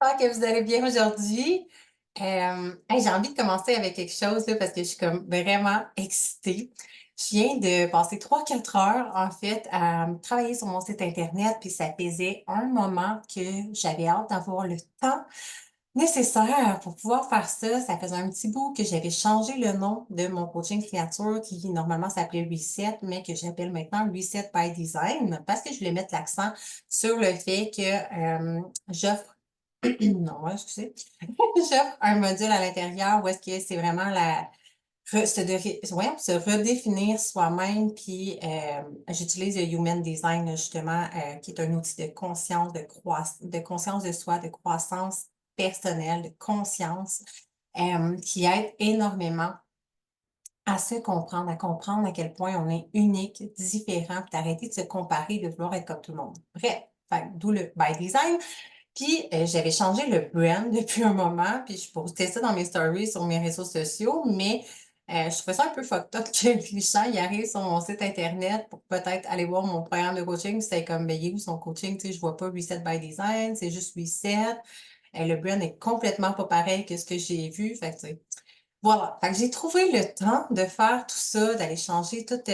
J'espère que vous allez bien aujourd'hui. Hey, j'ai envie de commencer avec quelque chose là, parce que je suis comme vraiment excitée. Je viens de passer 3 4 heures en fait à travailler sur mon site internet, puis ça faisait un moment que j'avais hâte d'avoir le temps nécessaire pour pouvoir faire ça. Ça faisait un petit bout que j'avais changé le nom de mon coaching signature qui normalement s'appelait Reset, mais que j'appelle maintenant Reset by Design parce que je voulais mettre l'accent sur le fait que j'offre non, ouais, excusez. J'offre un module à l'intérieur où est-ce que c'est vraiment la voyons, se redéfinir soi-même, puis j'utilise le Human Design, là, justement, qui est un outil de conscience, de conscience de soi, de croissance personnelle, de conscience, qui aide énormément à se comprendre, à comprendre à quel point on est unique, différent, puis d'arrêter de se comparer, de vouloir être comme tout le monde. Bref, fait que d'où le by design. Puis, j'avais changé le brand depuis un moment, puis je postais ça dans mes stories sur mes réseaux sociaux, mais je trouvais ça un peu fucked up que les gens ils arrivent sur mon site internet pour peut-être aller voir mon programme de coaching. C'était comme, ben, il est où son coaching? Tu sais, je vois pas Reset by Design, c'est juste Reset. Le brand est complètement pas pareil que ce que j'ai vu. Fait que, tu sais, voilà, fait que j'ai trouvé le temps de faire tout ça, d'aller changer toutes,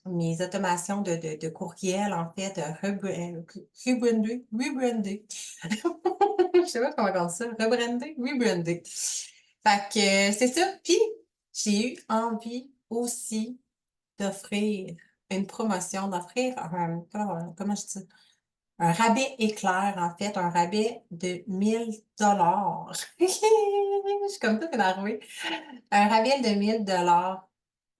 mes automations de courriel, en fait, rebrander. Je sais pas comment on dit ça, rebrander? Rebrander. Fait que, c'est ça. Puis, j'ai eu envie aussi d'offrir une promotion, d'offrir un comment je dis? Un rabais éclair, en fait, un rabais de 1 000 Je suis comme toute énervée. Un rabais de 1 000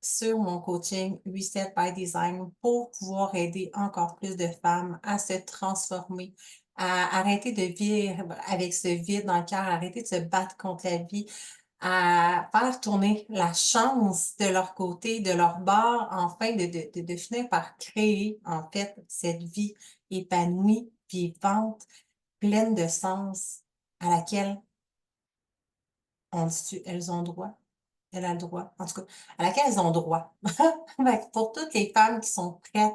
sur mon coaching Reset by Design pour pouvoir aider encore plus de femmes à se transformer, à arrêter de vivre avec ce vide dans le cœur, arrêter de se battre contre la vie, à faire tourner la chance de leur côté, de leur bord, enfin de finir par créer, en fait, cette vie épanouie, vivante, pleine de sens à laquelle on dit elles ont droit? Elle a le droit, en tout cas, à laquelle elles ont droit. Fait que pour toutes les femmes qui sont prêtes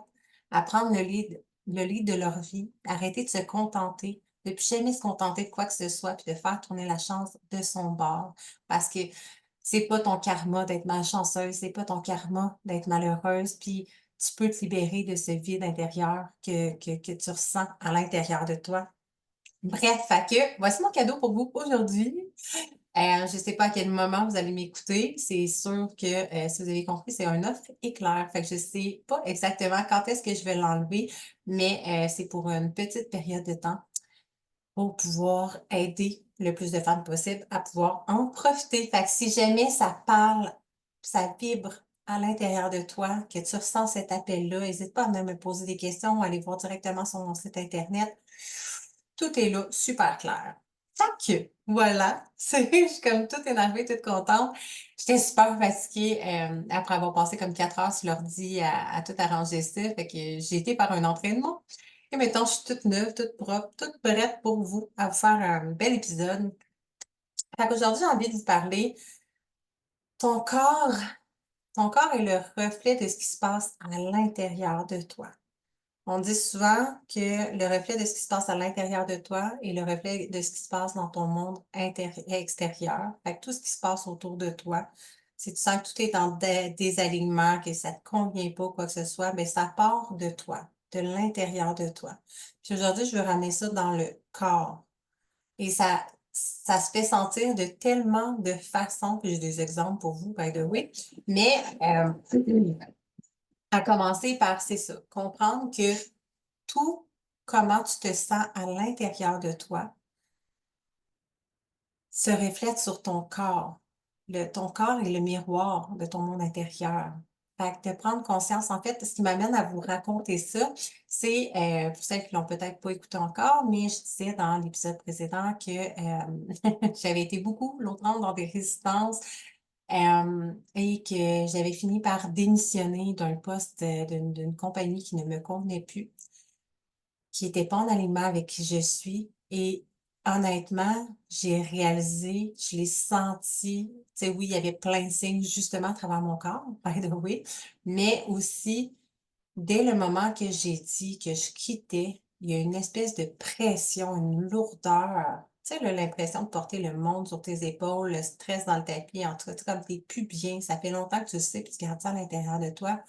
à prendre le lead de leur vie, arrêter de se contenter, de plus jamais se contenter de quoi que ce soit, puis de faire tourner la chance de son bord. Parce que c'est pas ton karma d'être malchanceuse, c'est pas ton karma d'être malheureuse, puis tu peux te libérer de ce vide intérieur que tu ressens à l'intérieur de toi. Bref, fait que voici mon cadeau pour vous aujourd'hui. Je ne sais pas à quel moment vous allez m'écouter. C'est sûr que, si vous avez compris, c'est une offre éclair. Fait que je ne sais pas exactement quand est-ce que je vais l'enlever, mais c'est pour une petite période de temps pour pouvoir aider le plus de femmes possible à pouvoir en profiter. Fait que si jamais ça parle, ça vibre à l'intérieur de toi, que tu ressens cet appel-là, n'hésite pas à venir me poser des questions, à aller voir directement sur mon site internet. Tout est là, super clair. Fait que, voilà, je suis comme toute énervée, toute contente. J'étais super fatiguée, après avoir passé comme 4 heures sur l'ordi à tout arranger ça. Fait que j'ai été par un entraînement et maintenant je suis toute neuve, toute propre, toute prête pour vous, à vous faire un bel épisode. Fait qu'aujourd'hui, j'ai envie de vous parler. Ton corps, ton corps est le reflet de ce qui se passe à l'intérieur de toi. On dit souvent que le reflet de ce qui se passe à l'intérieur de toi est le reflet de ce qui se passe dans ton monde extérieur. Fait que tout ce qui se passe autour de toi, si tu sens que tout est en désalignement, que ça te convient pas, quoi que ce soit, mais ça part de toi, de l'intérieur de toi. Puis aujourd'hui, je veux ramener ça dans le corps. Et ça se fait sentir de tellement de façons, puis j'ai des exemples pour vous, by the way. Mais à commencer par, c'est ça, comprendre que tout comment tu te sens à l'intérieur de toi se reflète sur ton corps. Ton corps est le miroir de ton monde intérieur. Fait que de prendre conscience, en fait, ce qui m'amène à vous raconter ça, c'est, pour celles qui l'ont peut-être pas écouté encore, mais je disais dans l'épisode précédent que j'avais été beaucoup longtemps dans des résistances et que j'avais fini par démissionner d'un poste d'une compagnie qui ne me convenait plus, qui était pas en alignement avec qui je suis et honnêtement, j'ai réalisé, je l'ai senti, tu sais, oui, il y avait plein de signes justement à travers mon corps, by the way, mais aussi, dès le moment que j'ai dit que je quittais, il y a une espèce de pression, une lourdeur, Tu sais, là, l'impression de porter le monde sur tes épaules, le stress dans le tapis, en tout cas, tu sais, comme t'es plus bien, ça fait longtemps que tu le sais, puis tu gardes ça à l'intérieur de toi.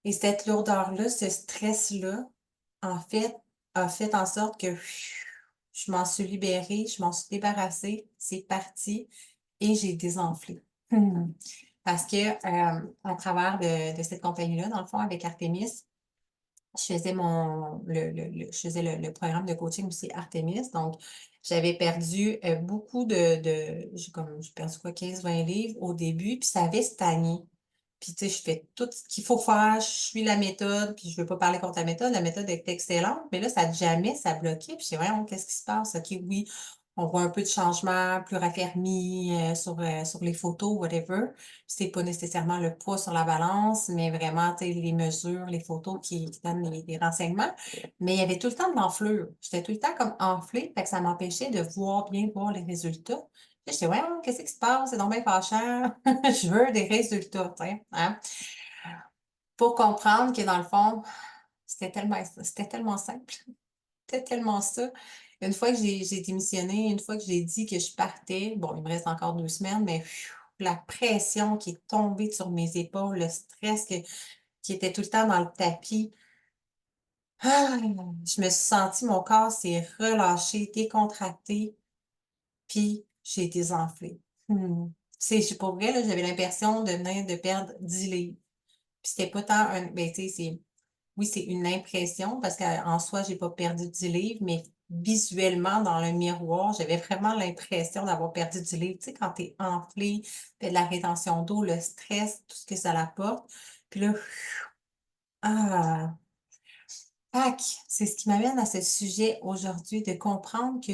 Et cette lourdeur-là, ce stress-là, en fait, a fait en sorte que je m'en suis libérée, je m'en suis débarrassée, c'est parti et j'ai désenflé. Parce que, à travers de cette compagnie-là, dans le fond, avec Artemis, je faisais je faisais le programme de coaching aussi Artemis. Donc, j'avais perdu beaucoup j'ai perdu quoi, 15-20 livres au début, puis ça avait stagné. Puis, tu sais, je fais tout ce qu'il faut faire, je suis la méthode, puis je veux pas parler contre la méthode est excellente, mais là, ça bloquait, puis je dis, voyons, qu'est-ce qui se passe? OK, oui, on voit un peu de changement, plus raffermi sur les photos, whatever. C'est pas nécessairement le poids sur la balance, mais vraiment, tu sais, les mesures, les photos qui donnent les renseignements. Mais il y avait tout le temps de l'enflure. J'étais tout le temps comme enflée, fait que ça m'empêchait de bien voir les résultats. Puis j'étais, ouais, qu'est-ce qui se passe? C'est donc bien fâchant. Je veux des résultats, tu sais, hein? Pour comprendre que dans le fond, c'était tellement simple. C'était tellement ça. Une fois que j'ai démissionné, une fois que j'ai dit que je partais, bon, il me reste encore 2 semaines, mais la pression qui est tombée sur mes épaules, le stress qui était tout le temps dans le tapis. Ah, je me suis sentie, mon corps s'est relâché, décontracté, puis j'ai désenflé. Pour vrai, là, j'avais l'impression de venir de perdre 10 livres. Puis c'était pas tant ben, tu sais, oui, c'est une impression parce qu'en soi, j'ai pas perdu 10 livres, mais visuellement, dans le miroir, j'avais vraiment l'impression d'avoir perdu 10 livres. Tu sais, quand t'es enflé, fait de la rétention d'eau, le stress, tout ce que ça apporte. Puis là, ah, tac, c'est ce qui m'amène à ce sujet aujourd'hui, de comprendre que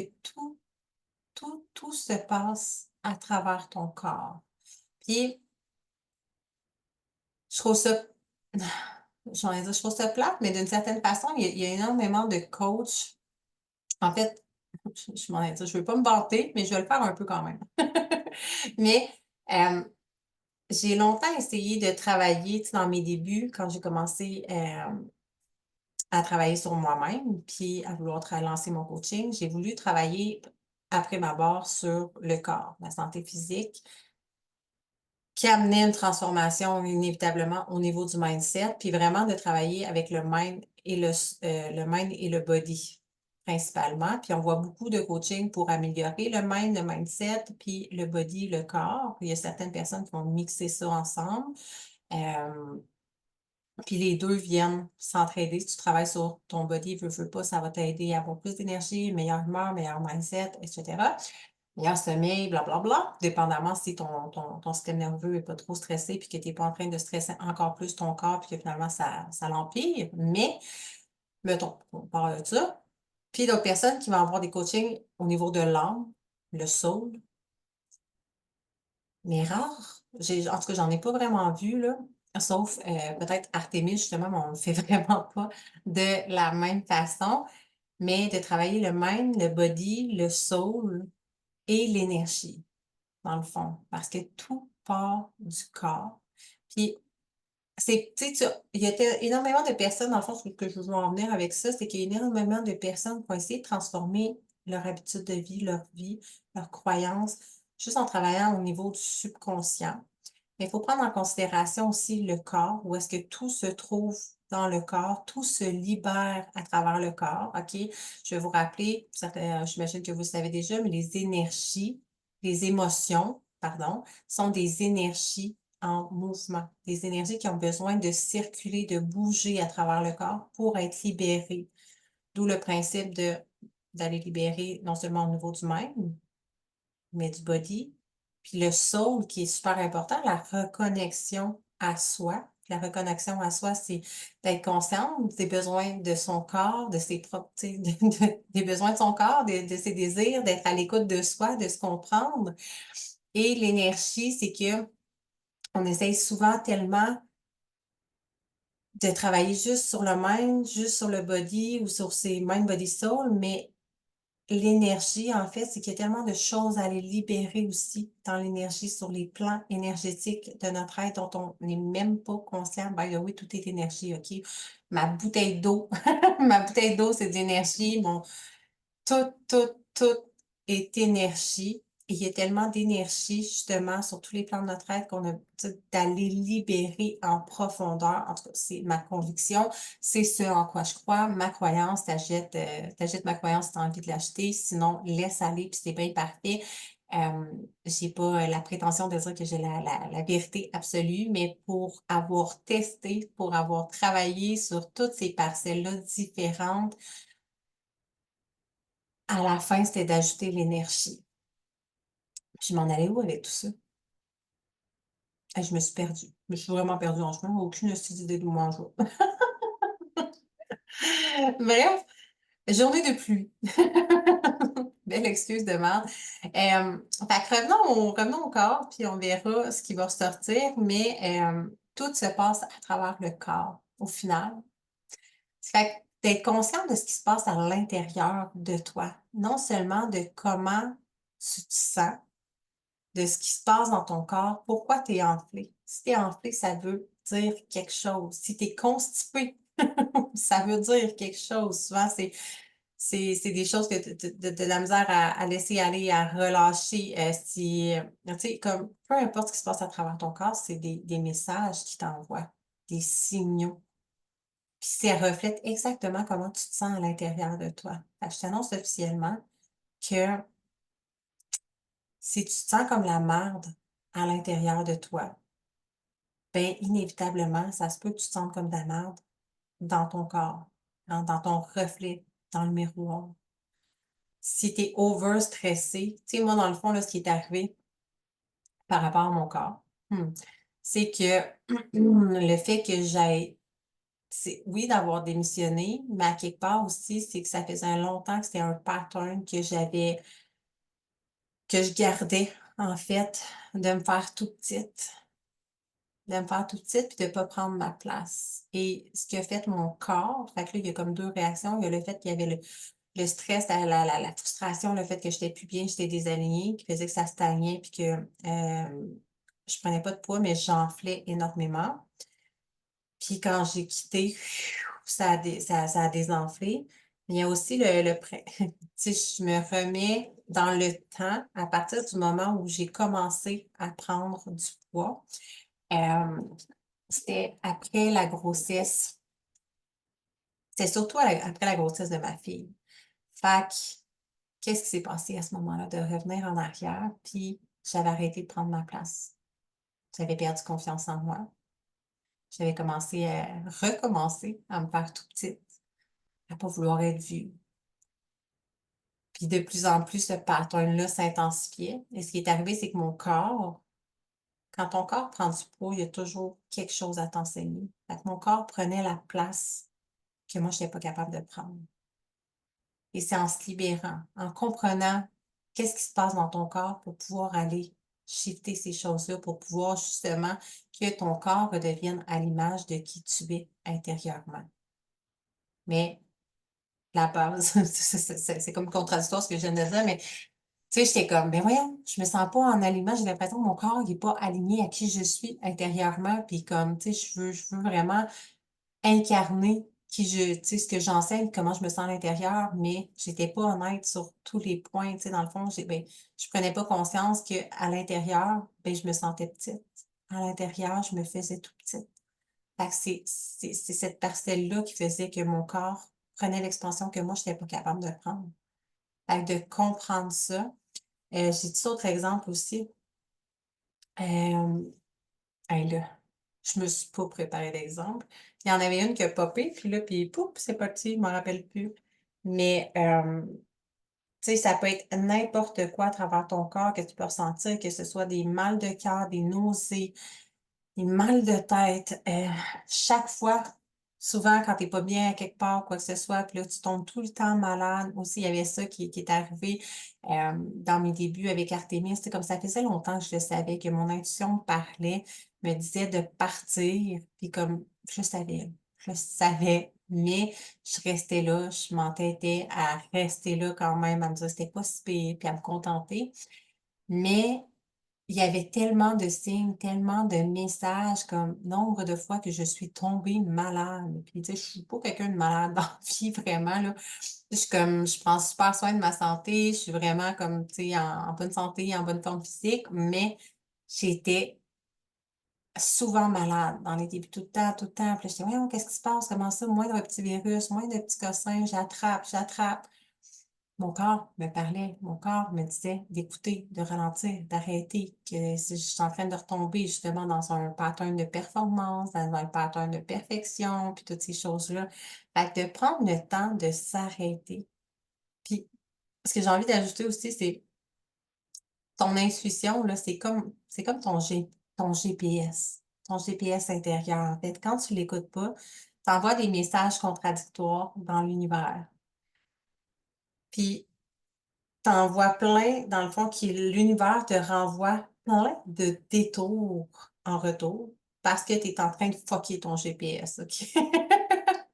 tout se passe à travers ton corps. Puis, je trouve ça, je trouve ça plate, mais d'une certaine façon, il y a énormément de coachs. En fait, je m'en ai dit, je veux pas me vanter, mais je vais le faire un peu quand même. Mais j'ai longtemps essayé de travailler, tu sais, dans mes débuts, quand j'ai commencé à travailler sur moi-même, puis à vouloir lancer mon coaching, j'ai voulu travailler après ma barre sur le corps, la santé physique, qui amenait une transformation inévitablement au niveau du mindset, puis vraiment de travailler avec le mind et le mind et le body principalement. Puis on voit beaucoup de coaching pour améliorer le mind, le mindset, puis le body, le corps. Il y a certaines personnes qui vont mixer ça ensemble. Puis les deux viennent s'entraider. Si tu travailles sur ton body, veux pas, ça va t'aider à avoir plus d'énergie, meilleure humeur, meilleur mindset, etc. Meilleur sommeil, blablabla, dépendamment si ton système nerveux est pas trop stressé puis que tu n'es pas en train de stresser encore plus ton corps puis que finalement ça l'empire. Mais, mettons, on parle de ça. Puis d'autres personnes qui vont avoir des coachings au niveau de l'âme, le soul, mais rare. En tout cas, j'en ai pas vraiment vu, là. Sauf peut-être Artemis, justement, mais on ne le fait vraiment pas de la même façon. Mais de travailler le mind, le body, le soul et l'énergie, dans le fond. Parce que tout part du corps. Puis, tu sais, il y a énormément de personnes, dans le fond, ce que je veux en venir avec ça, c'est qu'il y a énormément de personnes qui ont essayé de transformer leur habitude de vie, leurs croyances, juste en travaillant au niveau du subconscient. Mais il faut prendre en considération aussi le corps, où est-ce que tout se trouve dans le corps, tout se libère à travers le corps, OK? Je vais vous rappeler, j'imagine que vous le savez déjà, mais les émotions, pardon, sont des énergies en mouvement, des énergies qui ont besoin de circuler, de bouger à travers le corps pour être libérées. D'où le principe d'aller libérer non seulement au niveau du mind, mais du body. Puis le soul qui est super important, la reconnexion à soi. La reconnexion à soi, c'est d'être consciente des besoins de son corps, de ses propres, tu sais, des besoins de son corps, de ses désirs, d'être à l'écoute de soi, de se comprendre. Et l'énergie, c'est que on essaye souvent tellement de travailler juste sur le mind, juste sur le body ou sur ses mind, body, soul, mais l'énergie, en fait, c'est qu'il y a tellement de choses à aller libérer aussi dans l'énergie, sur les plans énergétiques de notre être dont on n'est même pas conscient. By the way, tout est énergie, OK? Ma bouteille d'eau, ma bouteille d'eau, c'est de l'énergie. Tout, tout, tout. est énergie. Et il y a tellement d'énergie, justement, sur tous les plans de notre être qu'on a d'aller libérer en profondeur. En tout cas, c'est ma conviction. C'est ce en quoi je crois. Ma croyance, t'achètes ma croyance si t'as envie de l'acheter. Sinon, laisse aller, puis c'est bien parfait. J'ai pas la prétention de dire que j'ai la vérité absolue, mais pour avoir testé, pour avoir travaillé sur toutes ces parcelles-là différentes, à la fin, c'était d'ajouter l'énergie. Puis je m'en allais où avec tout ça? Je me suis perdue. Je me suis vraiment perdue en chemin. Aucune idée d'où moi je vais. Bref, journée de pluie. Belle excuse de merde. Fait que revenons au corps, puis on verra ce qui va ressortir, mais tout se passe à travers le corps, au final. Fait que d'être consciente de ce qui se passe à l'intérieur de toi, non seulement de comment tu te sens, de ce qui se passe dans ton corps, pourquoi tu es enflé. Si tu es enflé, ça veut dire quelque chose. Si tu es constipé, ça veut dire quelque chose. Souvent, c'est des choses que tu de la misère à laisser aller, à relâcher. Si, tu sais, comme peu importe ce qui se passe à travers ton corps, c'est des messages qui t'envoient, des signaux. Puis ça reflète exactement comment tu te sens à l'intérieur de toi. Fait que je t'annonce officiellement que si tu te sens comme la merde à l'intérieur de toi, ben inévitablement, ça se peut que tu te sentes comme de la merde dans ton corps, dans ton reflet, dans le miroir. Si tu es over stressé, tu sais, moi, dans le fond, là, ce qui est arrivé par rapport à mon corps, c'est que le fait que j'aille, c'est oui d'avoir démissionné, mais à quelque part aussi, c'est que ça faisait longtemps que c'était un pattern que je gardais, en fait, de me faire toute petite, puis de pas prendre ma place. Et ce qui a fait mon corps, fait que là, il y a comme deux réactions. Il y a le fait qu'il y avait le stress, la frustration, le fait que j'étais plus bien, j'étais désalignée, qui faisait que ça stagnait, puis que je prenais pas de poids, mais j'enflais énormément. Puis quand j'ai quitté, ça a désenflé. Mais il y a aussi tu sais, je me remets dans le temps à partir du moment où j'ai commencé à prendre du poids. Euh, C'était après la grossesse. C'était surtout après la grossesse de ma fille. Fait que, qu'est-ce qui s'est passé à ce moment-là? De revenir en arrière, puis j'avais arrêté de prendre ma place. J'avais perdu confiance en moi. J'avais commencé à recommencer à me faire tout petite, à pas vouloir être vue. Puis de plus en plus, ce pattern-là s'intensifiait. Et ce qui est arrivé, c'est que mon corps, quand ton corps prend du poids, il y a toujours quelque chose à t'enseigner. Fait que mon corps prenait la place que moi, je n'étais pas capable de prendre. Et c'est en se libérant, en comprenant qu'est-ce qui se passe dans ton corps pour pouvoir aller shifter ces choses-là, pour pouvoir justement que ton corps redevienne à l'image de qui tu es intérieurement. Mais la base, c'est comme contradictoire ce que je viens de dire, mais tu sais, j'étais comme, ben voyons, je me sens pas en alignement, j'ai l'impression que mon corps n'est pas aligné à qui je suis intérieurement, puis comme, tu sais, je veux vraiment incarner tu sais, ce que j'enseigne, comment je me sens à l'intérieur, mais j'étais pas honnête sur tous les points, tu sais, dans le fond, je prenais pas conscience que à l'intérieur, ben, je me sentais petite. À l'intérieur, je me faisais tout petite. Fait que c'est cette parcelle-là qui faisait que mon corps prenait l'expansion que moi, je n'étais pas capable de prendre. Fait que de comprendre ça. J'ai dit autre exemple aussi. Hey là, je me suis pas préparé d'exemple. Il y en avait une qui a popé, puis là, puis pouf, c'est parti, je m'en rappelle plus. Mais, tu sais, ça peut être n'importe quoi à travers ton corps que tu peux ressentir, que ce soit des mal de cœur, des nausées, des mal de tête. Chaque fois, souvent quand t'es pas bien à quelque part, quoi que ce soit, puis là, tu tombes tout le temps malade. Aussi, il y avait ça qui est arrivé dans mes débuts avec Artémis. C'était comme ça faisait longtemps que je le savais, que mon intuition me parlait, me disait de partir, puis comme je savais, mais je restais là, je m'entêtais à rester là quand même, à me dire que c'était pas si pire, puis à me contenter. Mais il y avait tellement de signes, tellement de messages, comme nombre de fois que je suis tombée malade. Puis, tu sais, je suis pas quelqu'un de malade dans la vie, vraiment, là. Je prends super soin de ma santé, je suis vraiment comme, tu sais, en bonne santé, en bonne forme physique, mais j'étais souvent malade dans les débuts, tout le temps, tout le temps. Puis là, j'étais: «Voyons, qu'est-ce qui se passe? Comment ça? Moins de petits virus, moins de petits cossins, j'attrape, j'attrape». Mon corps me parlait, mon corps me disait d'écouter, de ralentir, d'arrêter, que si je suis en train de retomber justement dans un pattern de performance, dans un pattern de perfection, puis toutes ces choses-là. Fait que de prendre le temps de s'arrêter. Puis, ce que j'ai envie d'ajouter aussi, c'est ton intuition, là, c'est comme ton GPS, ton GPS intérieur. En fait, quand tu l'écoutes pas, tu envoies des messages contradictoires dans l'univers. Puis tu envoies plein, dans le fond, qui l'univers te renvoie plein de détours en retour parce que tu es en train de fucker ton GPS, OK?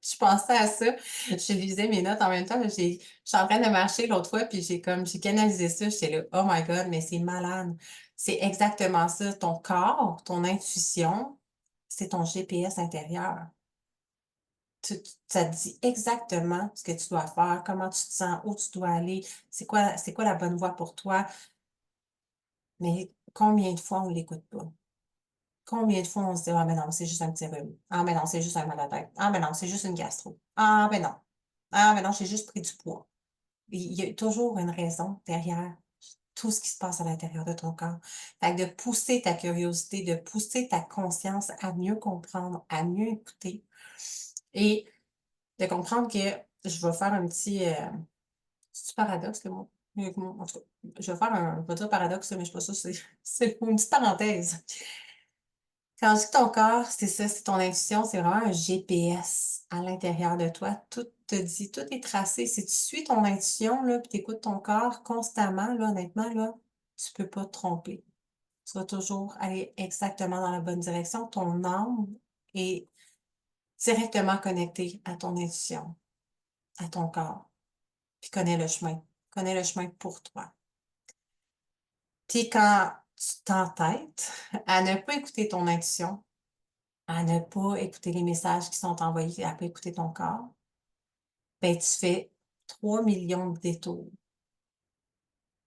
Je pensais à ça, je lisais mes notes en même temps, je suis en train de marcher l'autre fois, puis j'ai canalisé ça, j'étais là: «Oh my god, mais c'est malade». C'est exactement ça, ton corps, ton intuition, c'est ton GPS intérieur. Ça te dit exactement ce que tu dois faire, comment tu te sens, où tu dois aller, c'est quoi la bonne voie pour toi. Mais combien de fois on l'écoute pas? Combien de fois on se dit: «Ah mais non, c'est juste un petit rhume. Ah mais non, c'est juste un mal à tête. Ah mais non, c'est juste une gastro. Ah mais non. Ah mais non, j'ai juste pris du poids». Il y a toujours une raison derrière tout ce qui se passe à l'intérieur de ton corps. Fait que de pousser ta curiosité, de pousser ta conscience à mieux comprendre, à mieux écouter et de comprendre que je vais faire un petit, c'est-tu paradoxe le mot? En tout cas, je vais dire paradoxe, mais je suis pas sûre, c'est le mot, une petite parenthèse. Quand je dis ton corps, c'est ça, c'est ton intuition, c'est vraiment un GPS à l'intérieur de toi. Tout te dit, tout est tracé. Si tu suis ton intuition, là, puis tu écoutes ton corps constamment, là, honnêtement, là, tu peux pas te tromper. Tu vas toujours aller exactement dans la bonne direction. Ton âme est directement connectée à ton intuition, à ton corps, puis connais le chemin pour toi. Puis quand tu t'entêtes à ne pas écouter ton intuition, à ne pas écouter les messages qui sont envoyés, à pas écouter ton corps, ben tu fais 3 millions de détours.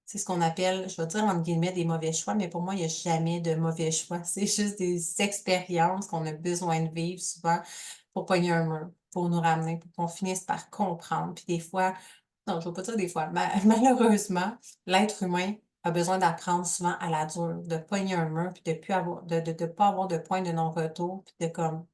C'est ce qu'on appelle, je vais dire entre guillemets «des mauvais choix», mais pour moi, il y a jamais de mauvais choix. C'est juste des expériences qu'on a besoin de vivre souvent pour pogner un mur, pour nous ramener, pour qu'on finisse par comprendre. Puis des fois, non, je ne vais pas dire des fois, malheureusement, l'être humain a besoin d'apprendre souvent à la dure, de pogner un mur, puis de plus avoir de pas avoir de point de non-retour, puis de comme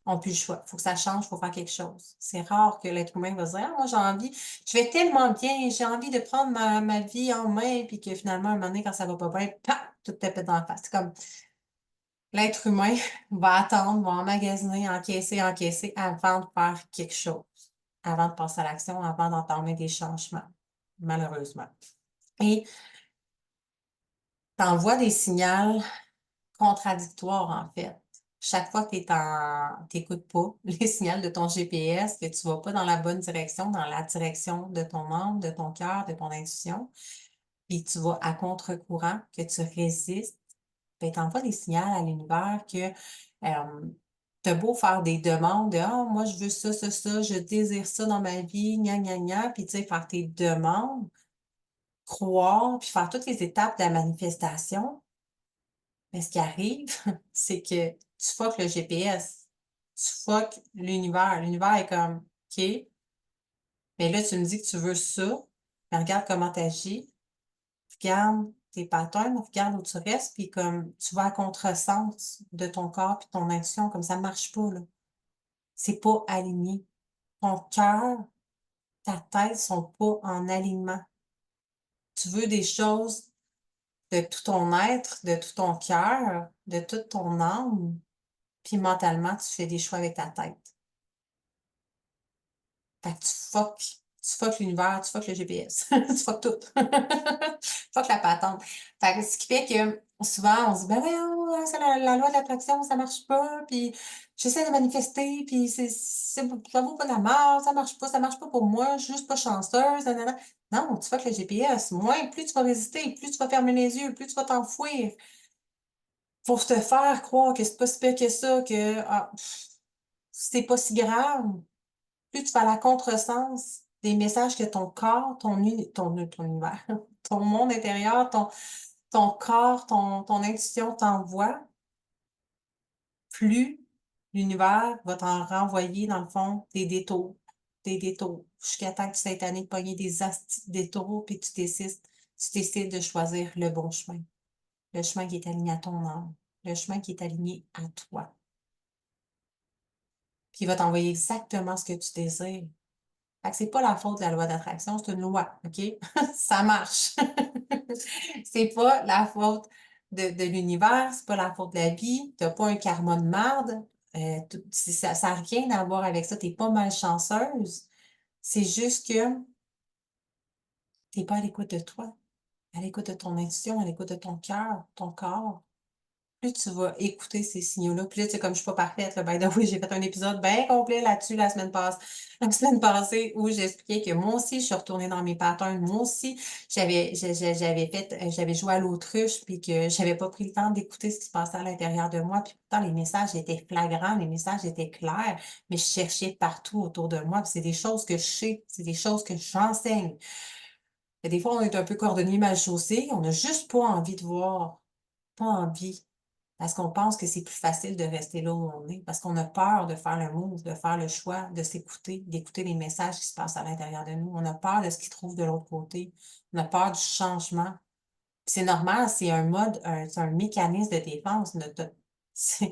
on n'a plus le choix. Il faut que ça change, il faut faire quelque chose. C'est rare que l'être humain va se dire: «Ah moi j'ai envie, je vais tellement bien, j'ai envie de prendre ma vie en main», puis que finalement, un moment donné, quand ça va pas bien, paf! Tout te pète dans la face. C'est comme l'être humain va attendre, va emmagasiner, encaisser, encaisser avant de faire quelque chose, avant de passer à l'action, avant d'entamer des changements, malheureusement. Et tu envoies des signaux contradictoires, en fait. Chaque fois que tu écoutes pas les signaux de ton GPS, que tu vas pas dans la bonne direction, dans la direction de ton âme, de ton cœur, de ton intuition, puis tu vas à contre-courant, que tu résistes, ben, tu envoies des signaux à l'univers que, tu beau faire des demandes de: «Ah, moi, je veux ça, ça, ça, je désire ça dans ma vie, gna, gna, gna», puis tu sais, faire tes demandes, croire, puis faire toutes les étapes de la manifestation. Mais ce qui arrive, c'est que tu fuck le GPS. Tu fuck l'univers. L'univers est comme: «OK, mais là, tu me dis que tu veux ça, mais regarde comment tu agis, regarde tes patterns, regarde où tu restes», puis comme tu vas à contresens de ton corps puis ton intuition, comme ça marche pas, là. C'est pas aligné. Ton cœur, ta tête sont pas en alignement. Tu veux des choses de tout ton être, de tout ton cœur, de toute ton âme, puis mentalement, tu fais des choix avec ta tête. Fait que tu fuck l'univers, tu fuck le GPS, tu fuck tout. Fuck la patente. Fait que ce qui fait que souvent on se dit: «Ben voyons, «Ah, c'est la loi de l'attraction, ça marche pas, puis j'essaie de manifester, puis ça vaut pas la mort, ça marche pas pour moi, je suis juste pas chanceuse, nanana». Non, tu fais avec le GPS, moins plus tu vas résister, plus tu vas fermer les yeux, plus tu vas t'enfouir pour te faire croire que c'est pas si pire que ça, que, c'est pas si grave. Plus tu vas à la contresens des messages que ton corps, ton univers, ton monde intérieur, ton corps, ton intuition t'envoie, plus l'univers va t'en renvoyer, dans le fond, des détours, jusqu'à temps que tu sois tanné de pogner des astis de détours, puis tu décides de choisir le bon chemin, le chemin qui est aligné à ton âme, le chemin qui est aligné à toi. Puis il va t'envoyer exactement ce que tu désires. Fait que c'est pas la faute de la loi d'attraction, c'est une loi, OK? Ça marche. C'est pas la faute de l'univers, c'est pas la faute de la vie, tu pas un karma de marde, ça a rien à voir avec ça, tu pas malchanceuse. C'est juste que tu pas à l'écoute de toi, à l'écoute de ton intuition, à l'écoute de ton cœur, ton corps. Plus tu vas écouter ces signaux-là, puis là, tu sais, comme je suis pas parfaite, là, by the way, j'ai fait un épisode bien complet là-dessus la semaine passée où j'expliquais que moi aussi, je suis retournée dans mes patterns. Moi aussi, j'avais joué à l'autruche, puis que j'avais pas pris le temps d'écouter ce qui se passait à l'intérieur de moi. Puis pourtant, les messages étaient flagrants, les messages étaient clairs, mais je cherchais partout autour de moi. Puis c'est des choses que je sais, c'est des choses que j'enseigne. Et des fois, on est un peu cordonnier mal chaussé, on n'a juste pas envie de voir, pas envie. Parce qu'on pense que c'est plus facile de rester là où on est, parce qu'on a peur de faire le move, de faire le choix, de s'écouter, d'écouter les messages qui se passent à l'intérieur de nous. On a peur de ce qui se trouve de l'autre côté. On a peur du changement. C'est normal, c'est un mécanisme de défense. C'est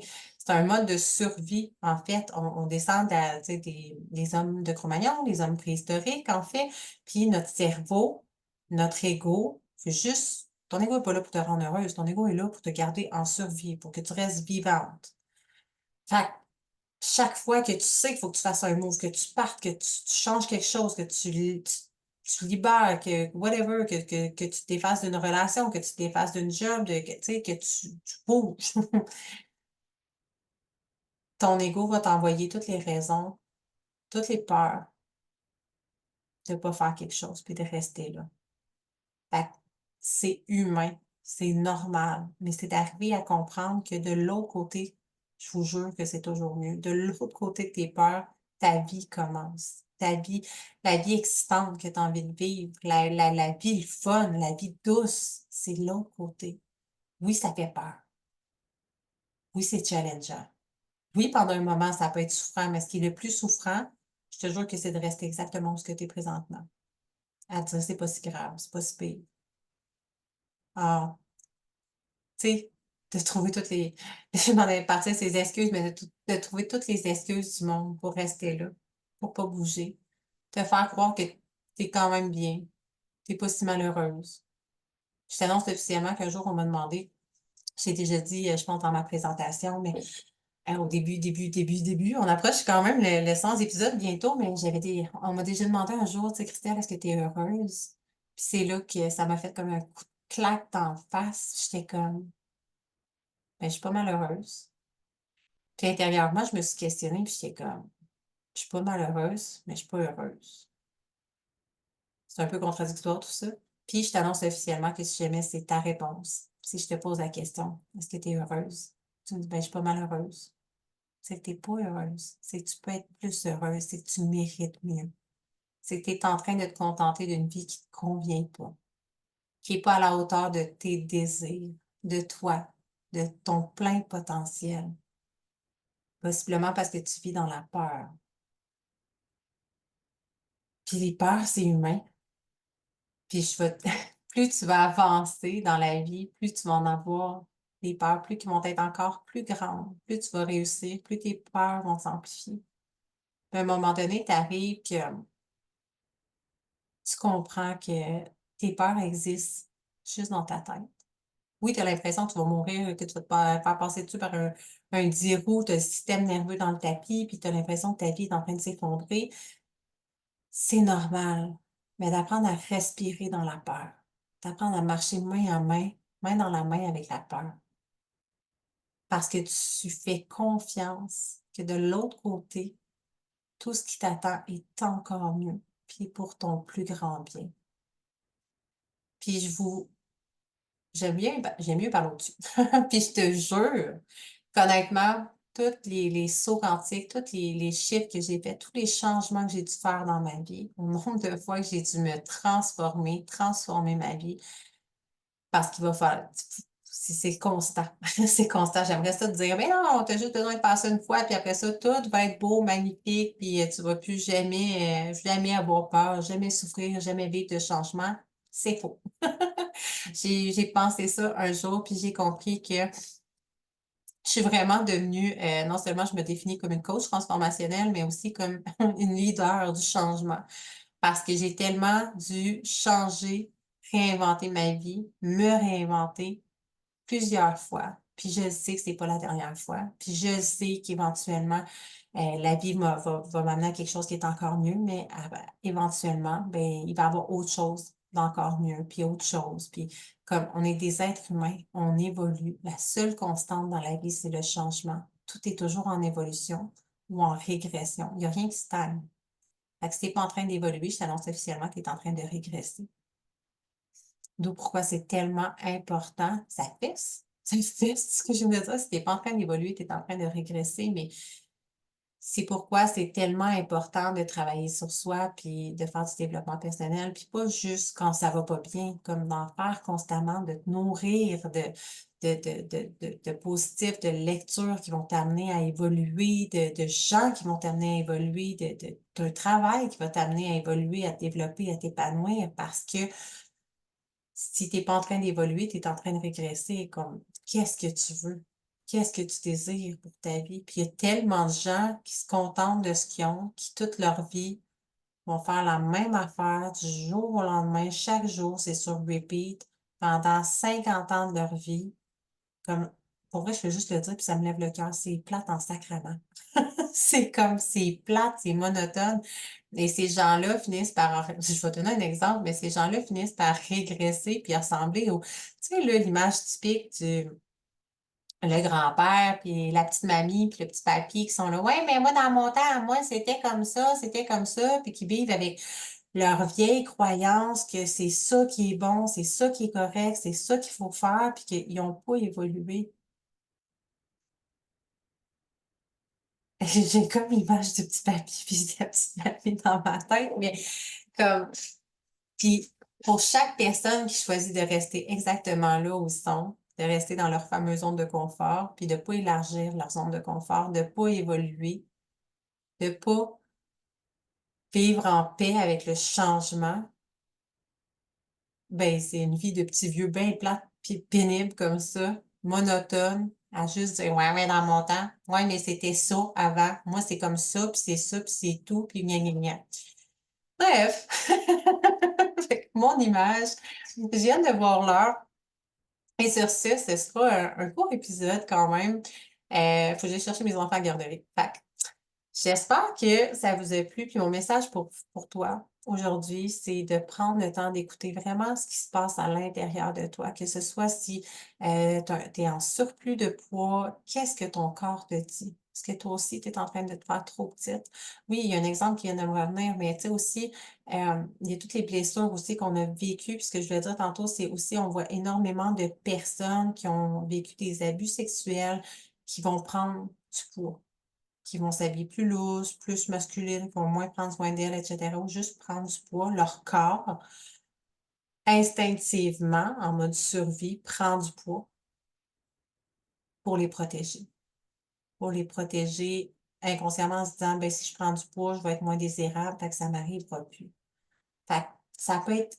un mode de survie, en fait. On descend tu sais, des hommes de Cro-Magnon, des hommes préhistoriques, en fait. Puis notre cerveau, notre ego, c'est juste, ton ego n'est pas là pour te rendre heureuse. Ton ego est là pour te garder en survie, pour que tu restes vivante. Fait que chaque fois que tu sais qu'il faut que tu fasses un move, que tu partes, que tu changes quelque chose, que tu libères, que whatever, que tu t'effaces d'une relation, que tu t'effaces d'une job, tu sais, que tu bouges. Ton ego va t'envoyer toutes les raisons, toutes les peurs de ne pas faire quelque chose puis de rester là. Fait que c'est humain, c'est normal, mais c'est d'arriver à comprendre que de l'autre côté, je vous jure que c'est toujours mieux. De l'autre côté de tes peurs, ta vie commence. Ta vie, la vie excitante que tu as envie de vivre, la vie le fun, la vie douce, c'est l'autre côté. Oui, ça fait peur. Oui, c'est challengeant. Oui, pendant un moment, ça peut être souffrant, mais ce qui est le plus souffrant, je te jure que c'est de rester exactement où ce que tu es présentement. À dire, c'est pas si grave, c'est pas si pire. Ah, tu sais, de trouver toutes les, je m'en avais parti ces excuses, mais de trouver toutes les excuses du monde pour rester là, pour pas bouger, te faire croire que t'es quand même bien, t'es pas si malheureuse. Je t'annonce officiellement qu'un jour, on m'a demandé, j'ai déjà dit, je pense dans ma présentation, mais au début, on approche quand même le 100 épisodes bientôt, mais on m'a déjà demandé un jour, tu sais, Christelle, est-ce que tu es heureuse? Puis c'est là que ça m'a fait comme un coup de claque d'en face. J'étais comme, ben, je suis pas malheureuse. Puis intérieurement, je me suis questionnée, puis j'étais comme, je suis pas malheureuse, mais je suis pas heureuse. C'est un peu contradictoire tout ça. Puis je t'annonce officiellement que si jamais c'est ta réponse, si je te pose la question, est-ce que tu es heureuse? Tu me dis, ben, je suis pas malheureuse. C'est que t'es pas heureuse. C'est que tu peux être plus heureuse. C'est que tu mérites mieux. C'est que tu es en train de te contenter d'une vie qui te convient pas, qui est pas à la hauteur de tes désirs, de toi, de ton plein potentiel. Possiblement parce que tu vis dans la peur. Puis les peurs, c'est humain. Puis plus tu vas avancer dans la vie, plus tu vas en avoir des peurs, plus qui vont être encore plus grandes. Plus tu vas réussir, plus tes peurs vont s'amplifier. Puis à un moment donné, tu arrives que tu comprends que tes peurs existent juste dans ta tête. Oui, tu as l'impression que tu vas mourir, que tu vas faire passer dessus par un 10 roues, tu as le système nerveux dans le tapis, puis tu as l'impression que ta vie est en train de s'effondrer. C'est normal. Mais d'apprendre à respirer dans la peur, d'apprendre à marcher main en main, main dans la main avec la peur. parce que tu fais confiance que de l'autre côté, tout ce qui t'attend est encore mieux, puis pour ton plus grand bien. Puis j'aime mieux parler au-dessus. Puis je te jure qu'honnêtement, tous les sauts quantiques, tous les chiffres que j'ai faits, tous les changements que j'ai dû faire dans ma vie, au nombre de fois que j'ai dû me transformer ma vie, parce qu'il va falloir, c'est constant. C'est constant. J'aimerais ça te dire, mais non, tu as juste besoin de faire ça une fois, puis après ça, tout va être beau, magnifique, puis tu vas plus jamais avoir peur, jamais souffrir, jamais vivre de changement. C'est faux. J'ai pensé ça un jour, puis j'ai compris que je suis vraiment devenue, non seulement je me définis comme une coach transformationnelle, mais aussi comme une leader du changement. Parce que j'ai tellement dû changer, réinventer ma vie, me réinventer plusieurs fois. Puis je sais que c'est pas la dernière fois. Puis je sais qu'éventuellement, la vie va m'amener à quelque chose qui est encore mieux, mais éventuellement, ben, il va y avoir autre chose d'encore mieux, puis autre chose. Puis comme on est des êtres humains, on évolue. La seule constante dans la vie, c'est le changement. Tout est toujours en évolution ou en régression. Il n'y a rien qui stagne. Fait que si t'es pas en train d'évoluer, je t'annonce officiellement que tu es en train de régresser. D'où pourquoi c'est tellement important. Ça fesse. Ça fesse, ce que je veux dire. Si t'es pas en train d'évoluer, tu es en train de régresser, mais c'est pourquoi c'est tellement important de travailler sur soi, puis de faire du développement personnel, puis pas juste quand ça va pas bien, comme d'en faire constamment, de te nourrir de positifs, de lectures qui vont t'amener à évoluer, de gens qui vont t'amener à évoluer, d'un travail qui va t'amener à évoluer, à te développer, à t'épanouir, parce que si t'es pas en train d'évoluer, tu es en train de régresser. Comme, qu'est-ce que tu veux? Qu'est-ce que tu désires pour ta vie? Puis il y a tellement de gens qui se contentent de ce qu'ils ont, qui toute leur vie vont faire la même affaire du jour au lendemain. Chaque jour, c'est sur repeat pendant 50 ans de leur vie. Comme, pour vrai, je fais juste le dire, puis ça me lève le cœur. C'est plate en sacrement. C'est comme, c'est plate, c'est monotone. Et ces gens-là finissent par, je vais te donner un exemple, mais ces gens-là finissent par régresser puis ressembler au, tu sais, là, l'image typique du le grand-père, puis la petite mamie, puis le petit papy qui sont là. Ouais, mais moi, dans mon temps, moi, c'était comme ça, puis qui vivent avec leur vieille croyance que c'est ça qui est bon, c'est ça qui est correct, c'est ça qu'il faut faire, puis qu'ils n'ont pas évolué. J'ai comme l'image du petit papy puis de la petite mamie dans ma tête, mais comme, puis pour chaque personne qui choisit de rester exactement là où ils sont, de rester dans leur fameuse zone de confort, puis de pas élargir leur zone de confort, de pas évoluer, de pas vivre en paix avec le changement, ben c'est une vie de petit vieux bien plate puis pénible comme ça, monotone, à juste dire ouais, ouais, dans mon temps, ouais, mais c'était ça avant, moi c'est comme ça, puis c'est tout, puis gna gna gna. Bref, fait que mon image, je viens de voir l'heure. Et sur ce sera un court épisode quand même. Faut que j'aille chercher mes enfants à la garderie. Fait que j'espère que ça vous a plu. Puis mon message pour toi aujourd'hui, c'est de prendre le temps d'écouter vraiment ce qui se passe à l'intérieur de toi. Que ce soit si tu es en surplus de poids, qu'est-ce que ton corps te dit? Est-ce que toi aussi, tu es en train de te faire trop petite? Oui, il y a un exemple qui vient de me revenir, mais tu sais aussi, il y a toutes les blessures aussi qu'on a vécues. Puis ce que je voulais dire tantôt, c'est aussi, on voit énormément de personnes qui ont vécu des abus sexuels qui vont prendre du poids, qui vont s'habiller plus loose, plus masculines, qui vont moins prendre soin d'elles, etc. Ou juste prendre du poids. Leur corps, instinctivement, en mode survie, prend du poids pour les protéger. Pour les protéger inconsciemment en se disant, ben, si je prends du poids, je vais être moins désirable, fait que ça m'arrivera plus. Fait que ça peut être,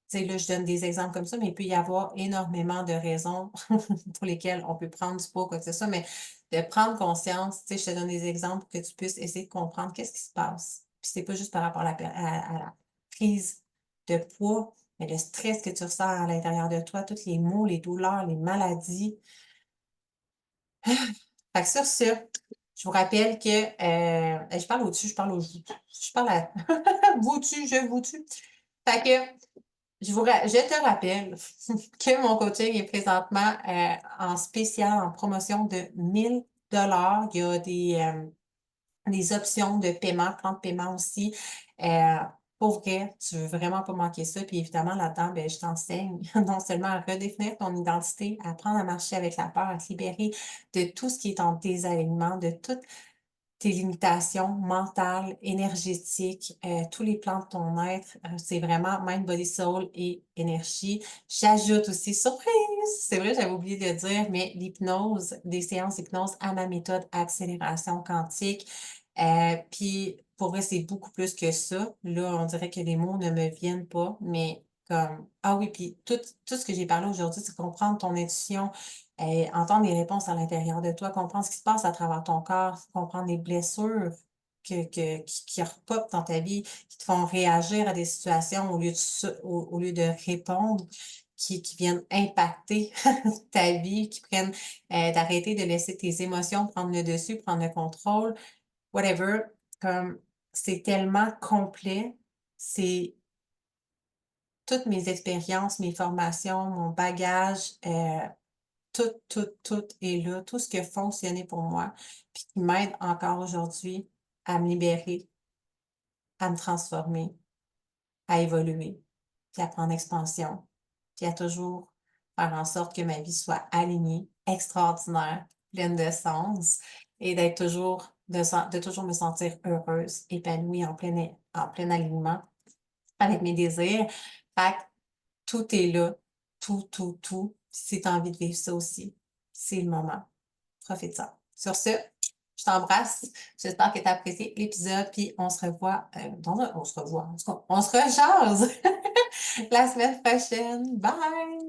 tu sais, là, je donne des exemples comme ça, mais il peut y avoir énormément de raisons pour lesquelles on peut prendre du poids, quoi que ce soit, mais de prendre conscience, tu sais, je te donne des exemples pour que tu puisses essayer de comprendre qu'est-ce qui se passe. Puis c'est pas juste par rapport à la prise de poids, mais le stress que tu ressens à l'intérieur de toi, tous les maux, les douleurs, les maladies. Fait que sur ce, je vous rappelle que je parle au-dessus, je parle au je parle à vous-tu, je vous-tu. Fait que Je te rappelle que mon coaching est présentement en spécial, en promotion de 1000 $. Il y a des options de paiement, plan de paiement aussi. Euh, pour vrai, tu veux vraiment pas manquer ça. Puis évidemment, là-dedans, ben, je t'enseigne non seulement à redéfinir ton identité, à apprendre à marcher avec la peur, à te libérer de tout ce qui est en désalignement, de toutes tes limitations mentales, énergétiques, tous les plans de ton être. C'est vraiment mind, body, soul et énergie. J'ajoute aussi, surprise, c'est vrai, j'avais oublié de le dire, mais l'hypnose, des séances d'hypnose à ma méthode accélération quantique. Puis, pour vrai, c'est beaucoup plus que ça. Là, on dirait que les mots ne me viennent pas, mais comme, ah oui, puis tout ce que j'ai parlé aujourd'hui, c'est comprendre ton intuition, entendre les réponses à l'intérieur de toi, comprendre ce qui se passe à travers ton corps, comprendre les blessures qui repopent dans ta vie, qui te font réagir à des situations au lieu de répondre, qui viennent impacter ta vie, qui prennent d'arrêter de laisser tes émotions prendre le dessus, prendre le contrôle, whatever. Comme c'est tellement complet, c'est toutes mes expériences, mes formations, mon bagage, tout est là, tout ce qui a fonctionné pour moi, puis qui m'aide encore aujourd'hui à me libérer, à me transformer, à évoluer, puis à prendre expansion, puis à toujours faire en sorte que ma vie soit alignée, extraordinaire, pleine de sens et d'être toujours, de toujours me sentir heureuse, épanouie, en plein alignement avec mes désirs. Fait que tout est là, tout. Si tu as envie de vivre ça aussi, c'est le moment. Profite-en. Sur ce, je t'embrasse. J'espère que tu as apprécié l'épisode, puis on se revoit, on se revoit, en tout cas, on se rejase la semaine prochaine. Bye!